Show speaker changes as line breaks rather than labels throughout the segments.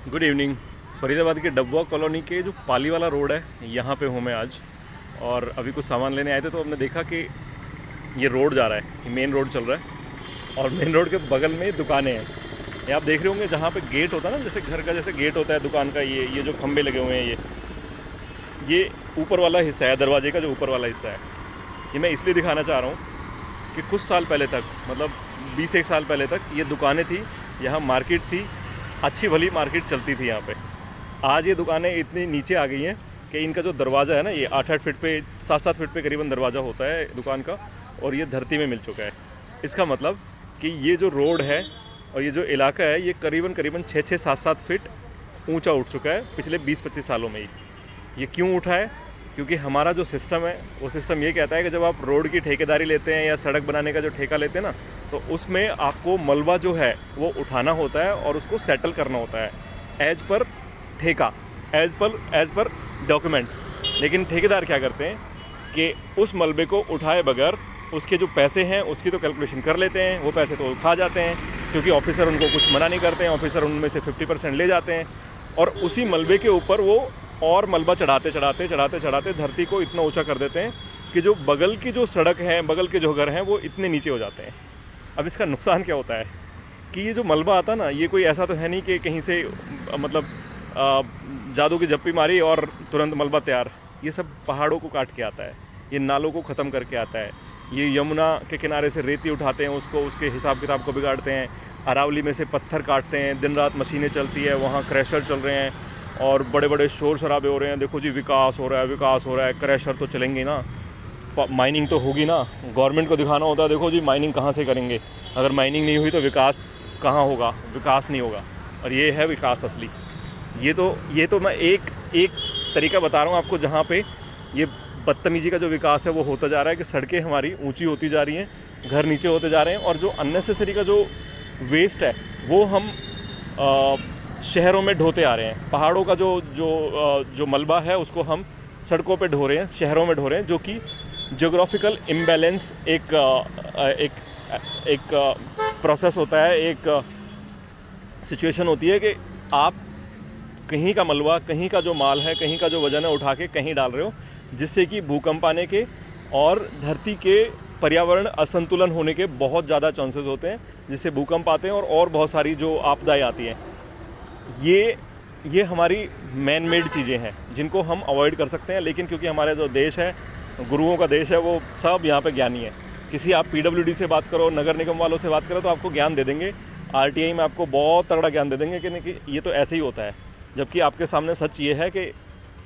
Good evening. Faridabad के डब्बा colony के जो पाली वाला रोड है, यहाँ पे हूँ मैं आज। और अभी कुछ सामान लेने आए थे तो हमने देखा कि ये रोड जा रहा है, ये मेन रोड चल रहा है और मेन रोड के बगल में दुकानें हैं। ये आप देख रहे होंगे जहाँ पे गेट होता है ना, जैसे घर का जैसे गेट होता है दुकान का, ये जो खंभे लगे हुए हैं, ये ऊपर वाला हिस्सा है, दरवाजे का जो ऊपर वाला हिस्सा है। ये मैं इसलिए दिखाना चाह रहा हूँ कि कुछ साल पहले तक, मतलब 20 साल पहले तक ये दुकानें थी, यहाँ मार्केट थी, अच्छी भली मार्केट चलती थी यहाँ पे। आज ये दुकानें इतनी नीचे आ गई हैं कि इनका जो दरवाज़ा है ना, ये 8-8 फीट पे, 7-7 फीट पे करीबन दरवाज़ा होता है दुकान का, और ये धरती में मिल चुका है। इसका मतलब कि ये जो रोड है और ये जो इलाका है, ये करीबन 6-6, 7-7 फीट ऊंचा उठ चुका है पिछले 20-25 सालों में ही। ये क्यों उठा है? क्योंकि हमारा जो सिस्टम है वो सिस्टम ये कहता है कि जब आप रोड की ठेकेदारी लेते हैं या सड़क बनाने का जो ठेका लेते हैं ना, तो उसमें आपको मलबा जो है वो उठाना होता है और उसको सेटल करना होता है एज पर ठेका, एज पर डॉक्यूमेंट। लेकिन ठेकेदार क्या करते हैं कि उस मलबे को उठाए बगैर उसके जो पैसे हैं उसकी तो कैलकुलेशन कर लेते हैं, वो पैसे तो खा जाते हैं क्योंकि ऑफिसर उनको कुछ मना नहीं करते हैं, ऑफिसर उनमें से 50% ले जाते हैं और उसी मलबे के ऊपर वो और मलबा चढ़ाते धरती को इतना ऊंचा कर देते हैं कि जो बगल की जो सड़क है, बगल के जो घर हैं, वो इतने नीचे हो जाते हैं। अब इसका नुकसान क्या होता है कि ये जो मलबा आता ना, ये कोई ऐसा तो है नहीं कि कहीं से मतलब जादू की जप्पी मारी और तुरंत मलबा तैयार। ये सब पहाड़ों को काट के आता है, ये नालों को ख़त्म करके आता है। ये यमुना के किनारे से रेती उठाते हैं, उसको उसके हिसाब किताब को बिगाड़ते हैं। अरावली में से पत्थर काटते हैं, दिन रात मशीनें चलती है, वहाँ क्रैशर चल रहे हैं और बड़े बड़े शोर शराबे हो रहे हैं। देखो जी, विकास हो रहा है, क्रैशर तो चलेंगे ना, माइनिंग तो होगी ना। गवर्नमेंट को दिखाना होता है, देखो जी माइनिंग कहाँ से करेंगे, अगर माइनिंग नहीं हुई तो विकास कहाँ होगा, विकास नहीं होगा। और ये है विकास असली। ये तो मैं एक तरीका बता रहा हूँ आपको, जहाँ पे ये बदतमीजी का जो विकास है वो होता जा रहा है कि सड़कें हमारी ऊंची होती जा रही हैं, घर नीचे होते जा रहे हैं, और जो अननेसेसरी का जो वेस्ट है वो हम शहरों में ढोते आ रहे हैं। पहाड़ों का जो मलबा है उसको हम सड़कों पे ढो रहे हैं, शहरों में ढो रहे हैं, जो कि ज्योग्राफिकल इम्बैलेंस एक प्रोसेस होता है, एक सिचुएशन होती है कि आप कहीं का मलबा, कहीं का जो माल है, कहीं का जो वजन है उठा के कहीं डाल रहे हो, जिससे कि भूकंप आने के और धरती के पर्यावरण असंतुलन होने के बहुत ज़्यादा चांसेस होते हैं, जिससे भूकंप आते हैं और बहुत सारी जो आपदाएं आती हैं। ये हमारी मैन मेड चीज़ें हैं जिनको हम अवॉइड कर सकते हैं, लेकिन क्योंकि हमारा जो देश है, गुरुओं का देश है, वो सब यहाँ पे ज्ञानी है। किसी आप PWD से बात करो, नगर निगम वालों से बात करो, तो आपको ज्ञान दे देंगे, RTI में आपको बहुत तगड़ा ज्ञान दे देंगे कि ये तो ऐसे ही होता है। जबकि आपके सामने सच ये है कि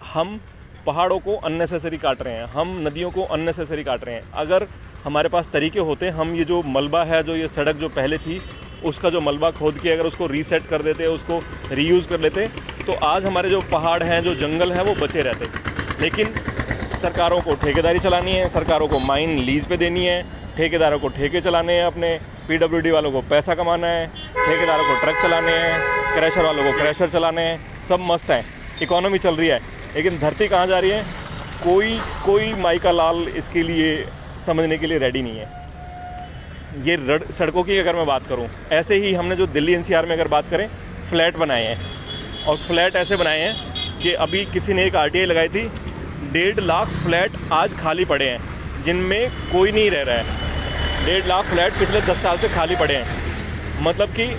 हम पहाड़ों को अननेसेसरी काट रहे हैं, हम नदियों को अननेसेसरी काट रहे हैं। अगर हमारे पास तरीके होते, हम ये जो मलबा है, जो ये सड़क जो पहले थी, उसका जो मलबा खोद के अगर उसको रीसेट कर देते, उसको रीयूज़ कर लेते, तो आज हमारे जो पहाड़ हैं, जो जंगल हैं, वो बचे रहते। लेकिन सरकारों को ठेकेदारी चलानी है, सरकारों को माइन लीज़ पे देनी है, ठेकेदारों को ठेके चलाने हैं, अपने PWD वालों को पैसा कमाना है, ठेकेदारों को ट्रक चलाने हैं, क्रैशर वालों को क्रैशर चलाने हैं। सब मस्त है, इकोनॉमी चल रही है, लेकिन धरती कहाँ जा रही है, कोई माई का लाल इसके लिए समझने के लिए रेडी नहीं है। ये सड़कों की अगर मैं बात करूं, ऐसे ही हमने जो दिल्ली NCR में अगर बात करें, फ्लैट बनाए हैं, और फ्लैट ऐसे बनाए हैं कि अभी किसी ने एक RTI लगाई थी, 1.5 लाख फ्लैट आज खाली पड़े हैं, जिनमें कोई नहीं रह रहा है। 1.5 लाख फ्लैट पिछले 10 साल से खाली पड़े हैं। मतलब कि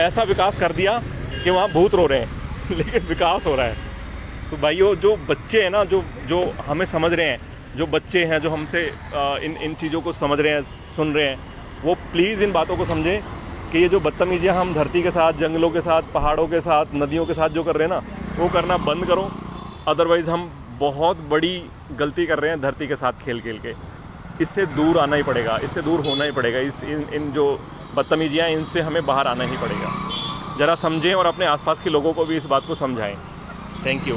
ऐसा विकास कर दिया कि वहाँ भूत रो रहे हैं लेकिन विकास हो रहा है। तो भाइयों, जो बच्चे हैं ना, जो हमें समझ रहे हैं, जो बच्चे हैं जो हमसे इन चीज़ों को समझ रहे हैं, सुन रहे हैं, वो प्लीज़ इन बातों को समझें कि ये जो बदतमीजियाँ हम धरती के साथ, जंगलों के साथ, पहाड़ों के साथ, नदियों के साथ जो कर रहे हैं ना, वो करना बंद करो। अदरवाइज़ हम बहुत बड़ी गलती कर रहे हैं धरती के साथ खेल के। इससे दूर आना ही पड़ेगा, इससे दूर होना ही पड़ेगा। इन जो बदतमीजियाँ, इनसे हमें बाहर आना ही पड़ेगा। ज़रा समझें और अपने आसपास के लोगों को भी इस बात को समझाएं। Thank you.